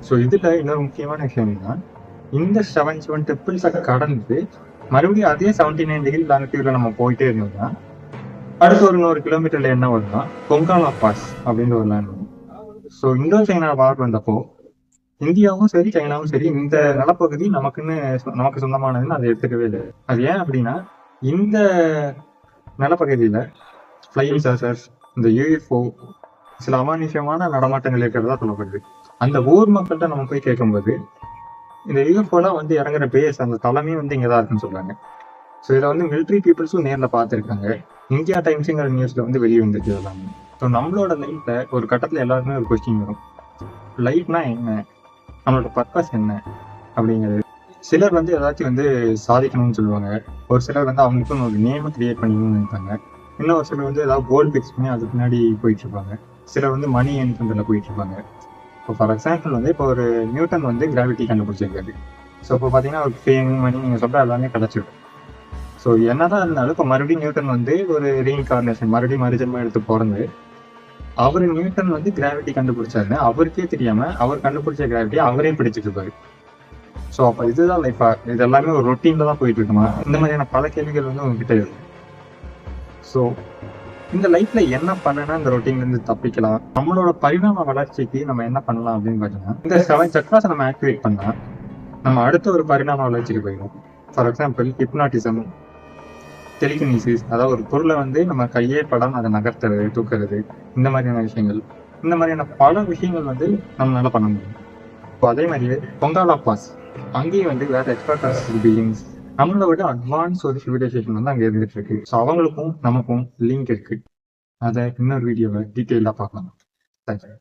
So இதுல இன்னொரு முக்கியமான விஷயம் என்னன்னா, இந்த 7 டெம்பிள்ஸை கடந்து மறுபடியும் அதே 79 லாங்கிடியூட்ல நம்ம போயிட்டே இருந்தோம்னா, அடுத்த ஒரு 100 கிலோமீட்டர்ல என்ன வரும்னா கொங்காலா பாஸ் அப்படின்ற ஒரு லேண்ட் வரும். ஸோ இந்தோ சைனா வார் வந்தப்போ இந்தியாவும் சரி சைனாவும் சரி இந்த நிலப்பகுதி நமக்கு சொந்தமானதுன்னு அதை எடுத்துக்கவே இல்லை. அது ஏன் அப்படின்னா, இந்த நிலப்பகுதியில ஃபிளையிங் சாசர்ஸ், இந்த யூஎஃப்ஓ, சில அமானுஷ்யமான நடமாட்டங்கள் இருக்கிறதா சொல்லப்படுது. அந்த ஊர் மக்கள்கிட்ட நம்ம போய் கேட்கும்போது இந்த யூஎஃப்ஓலாம் வந்து இறங்குற பேஸ், அந்த தலைமையும் வந்து இங்கே தான் இருக்குன்னு சொல்றாங்க. ஸோ இதை வந்து மிலிட்ரி பீப்புள்ஸும் நேரில் பார்த்துருக்காங்க. இந்தியா டைம்ஸுங்கிற நியூஸ்ல வந்து வெளியே வந்துருக்கு எல்லாமே. ஸோ நம்மளோட லைஃப்ல ஒரு கட்டத்தில் எல்லாருமே ஒரு கொஸ்டின் வரும், லைஃப்னா என்ன, நம்மளோட பர்பஸ் என்ன அப்படிங்கிறது. சிலர் வந்து ஏதாச்சும் வந்து சாதிக்கணும்னு சொல்லுவாங்க, ஒரு சிலர் வந்து அவங்களுக்கும் ஒரு நேமை கிரியேட் பண்ணிக்கணும்னு நினைப்பாங்க, இன்னொரு சிலர் வந்து ஏதாவது கோல் ஃபிக்ஸ் பண்ணி அதுக்கு பின்னாடி போயிட்டு இருப்பாங்க, சிலர் வந்து மணி ஏர்ன் பண்ணுறதுல போயிட்டு இருப்பாங்க. இப்போ ஃபார் எக்ஸாம்பிள் வந்து இப்போ ஒரு நியூட்டன் வந்து கிராவிட்டி கண்டுபிடிச்சிருக்காரு. ஸோ இப்போ பார்த்தீங்கன்னா ஒரு ஃபேம் மணி நீங்கள் சொல்கிற எல்லாமே கிடச்சிடும். ஸோ என்னதான் இருந்தாலும் இப்போ மறுபடியும் நியூட்டன் வந்து ஒரு ரீஇன்கார்னேஷன் மறுபடியும் மறுஜன்மம் எடுத்து பிறந்து அவர் நியூட்டன் வந்து கிராவிட்டி கண்டுபிடிச்சாருன்னு அவருக்கே தெரியாம அவர் கண்டுபிடிச்ச கிராவிட்டி அவரே பிடிச்சிட்டு இருப்பாரு. ஸோ அப்போ இதுதான் லைஃபா, இது எல்லாமே ஒரு ரொட்டீன்ல தான் போயிட்டு இருக்குமா, இந்த மாதிரியான பல கேள்விகள் வந்து உங்ககிட்ட இருக்கும். ஸோ இந்த லைஃப்ல என்ன பண்ணனா இந்த ரொட்டீன்ல இருந்து தப்பிக்கலாம், நம்மளோட பரிணாம வளர்ச்சிக்கு நம்ம என்ன பண்ணலாம் அப்படின்னு பார்த்தீங்கன்னா, இந்த 7 சக்ராஸ் நம்ம ஆக்டிவேட் பண்ணா நம்ம அடுத்த ஒரு பரிணாம வளர்ச்சிக்கு போயிடும். ஃபார் எக்ஸாம்பிள் ஹிப்னாட்டிசம், டெலிகினிசிஸ், அதாவது ஒரு பொருளை வந்து நம்ம கையே படம் அதை நகர்த்துறது, தூக்குறது, இந்த மாதிரியான விஷயங்கள், இந்த மாதிரியான பல விஷயங்கள் வந்து நம்மளால பண்ண முடியும். இப்போ அதே மாதிரியே கொங்காலா பாஸ், அங்கேயும் வந்து வேற எக்ஸ்ட்ரா பீயிங்ஸ், நம்மளை விட அட்வான்ஸ் ஒரு சிவிலைசேஷன் வந்து அங்கே இருந்துட்டு இருக்கு. ஸோ அவங்களுக்கும் நமக்கும் லிங்க் இருக்கு. அதை இன்னொரு வீடியோவை டீட்டெயிலாக பார்க்கலாம். தேங்க்யூ.